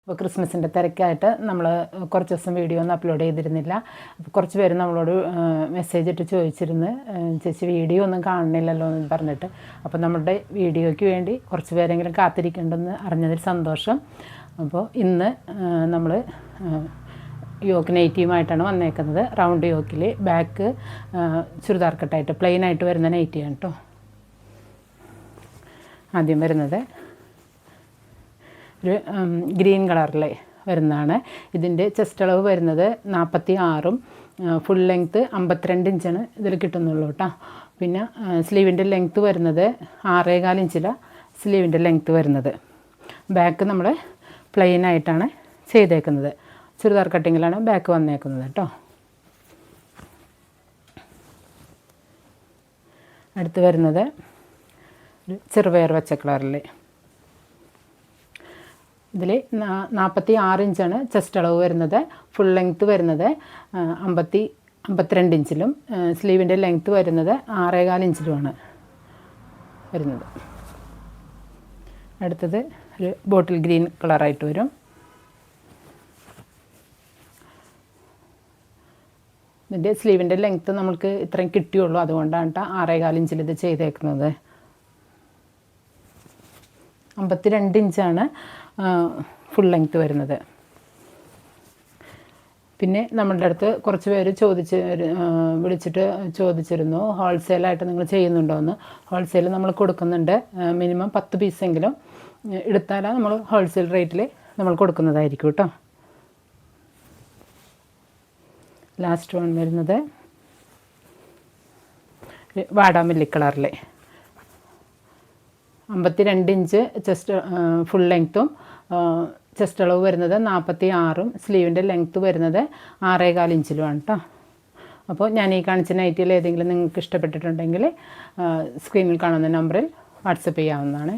അപ്പോൾ ക്രിസ്മസിൻ്റെ തിരക്കായിട്ട് നമ്മൾ കുറച്ച് ദിവസം വീഡിയോ ഒന്നും അപ്ലോഡ് ചെയ്തിരുന്നില്ല. അപ്പോൾ കുറച്ച് പേര് നമ്മളോട് മെസ്സേജ് ഇട്ട് ചോദിച്ചിരുന്നു, ചേച്ചി വീഡിയോ ഒന്നും കാണുന്നില്ലല്ലോ എന്ന് പറഞ്ഞിട്ട്. അപ്പോൾ നമ്മുടെ വീഡിയോയ്ക്ക് വേണ്ടി കുറച്ച് പേരെങ്കിലും കാത്തിരിക്കേണ്ടെന്ന് അറിഞ്ഞതിൽ സന്തോഷം. അപ്പോൾ ഇന്ന് നമ്മൾ യോക്ക് നൈറ്റിയുമായിട്ടാണ് വന്നേക്കുന്നത്. റൗണ്ട് യോക്കിൽ ബാക്ക് ചുരിദാർ കട്ടായിട്ട് പ്ലെയിനായിട്ട് വരുന്ന നൈറ്റിയാണ് കേട്ടോ. ആദ്യം വരുന്നത് ഒരു ഗ്രീൻ കളറിൽ വരുന്നതാണ്. ഇതിൻ്റെ ചെസ്റ്റ് അളവ് വരുന്നത് 46, ഫുൾ ലെങ്ത്ത് 52 ഇഞ്ചാണ് ഇതിൽ കിട്ടുന്നുള്ളൂ കേട്ടോ. പിന്നെ സ്ലീവിൻ്റെ ലെങ്ത്ത് വരുന്നത് 6.25 ഇഞ്ചിലാണ് സ്ലീവിൻ്റെ ലെങ്ത്ത് വരുന്നത്. ബാക്ക് നമ്മൾ പ്ലെയിനായിട്ടാണ് ചെയ്തേക്കുന്നത്. ചുരിദാർ കട്ടിങ്ങിലാണ് ബാക്ക് വന്നേക്കുന്നത് കേട്ടോ. അടുത്ത് വരുന്നത് ഒരു ചെറുപയർ പച്ച കളറിൽ. ഇതിൽ 46 ഇഞ്ചാണ് ചെസ്റ്റ് അളവ് വരുന്നത്. ഫുൾ ലെങ്ത്ത് വരുന്നത് 52 ഇഞ്ചിലും സ്ലീവിൻ്റെ ലെങ്ത്ത് വരുന്നത് 6.25 ഇഞ്ചിലുമാണ് വരുന്നത്. അടുത്തത് ഒരു ബോട്ടിൽ ഗ്രീൻ കളറായിട്ട് വരും. ഇതിൻ്റെ സ്ലീവിൻ്റെ ലെങ്ത്ത് നമുക്ക് ഇത്രയും കിട്ടിയുള്ളൂ, അതുകൊണ്ടാണ് 6.25 ഇഞ്ചിൽ ഇത് ചെയ്തേക്കുന്നത്. 52 ഇഞ്ചാണ് ഫുൾ ലെങ്ത്ത് വരുന്നത്. പിന്നെ നമ്മളുടെ അടുത്ത് കുറച്ച് പേര് വിളിച്ചിട്ട് ചോദിച്ചിരുന്നു, ഹോൾസെയിലായിട്ട് നിങ്ങൾ ചെയ്യുന്നുണ്ടോ എന്ന്. ഹോൾസെയിൽ നമ്മൾ കൊടുക്കുന്നുണ്ട്. മിനിമം 10 പീസെങ്കിലും എടുത്താലാണ് നമ്മൾ ഹോൾസെയിൽ റേറ്റിൽ നമ്മൾ കൊടുക്കുന്നതായിരിക്കും കേട്ടോ. ലാസ്റ്റ് വൺ വരുന്നത് വാടാമല്ലി കളറിൽ 52 ഇഞ്ച് ചെസ്റ്റ് ഫുൾ ലെങ്ത്തും ചെസ്റ്റ് അളവ് വരുന്നത് 46, സ്ലീവിൻ്റെ ലെങ്ത്ത് വരുന്നത് 6.25 ഇഞ്ചിലുമാണ് കേട്ടോ. അപ്പോൾ ഞാൻ ഈ കാണിച്ച നൈറ്റിയിൽ ഏതെങ്കിലും നിങ്ങൾക്ക് ഇഷ്ടപ്പെട്ടിട്ടുണ്ടെങ്കിൽ സ്ക്രീനിൽ കാണുന്ന നമ്പറിൽ വാട്സപ്പ് ചെയ്യാവുന്നതാണ്.